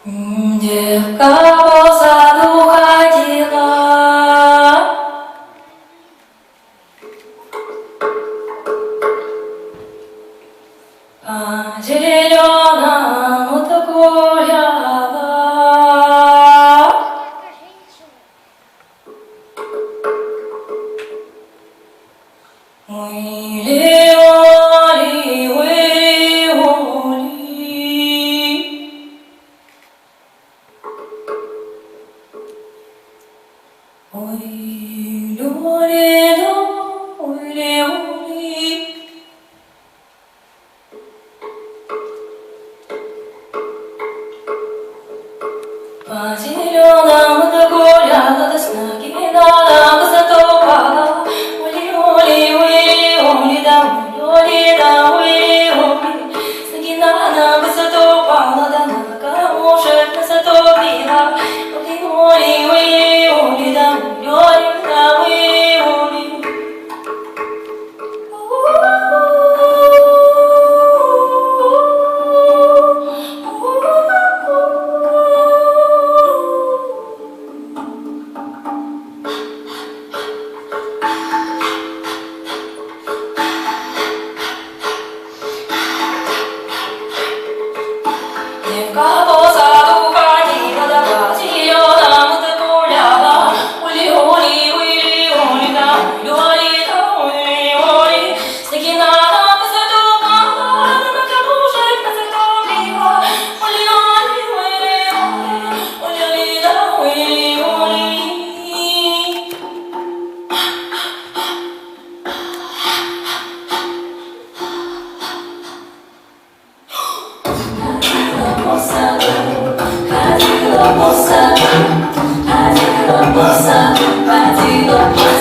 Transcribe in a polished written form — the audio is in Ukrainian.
Девка по саду ходила, по зеленому гуляла. Уили-оли, уили-оли. Уили-оли-ла, уили-оли. По зеленому гуляла, да с ноги на ногу затопала. Уили-оли, уили-оли, да уили-оли, да уили-оли. С ноги на ногу затопала, да на камушек нас затопила. Уили-оли, уили-оли, да уили-оли, да уили-оли. Девка по саду ходила, да по зеленому гуляла. Ули-оли, уили-оли, да уили-оли, да уили-оли. С ноги на ногу затопала, да на камушек нас затопила. Ули-оли, уили-оли, уили-оли, да уили-оли. Ходила по саду, ходила по саду, ходила по саду.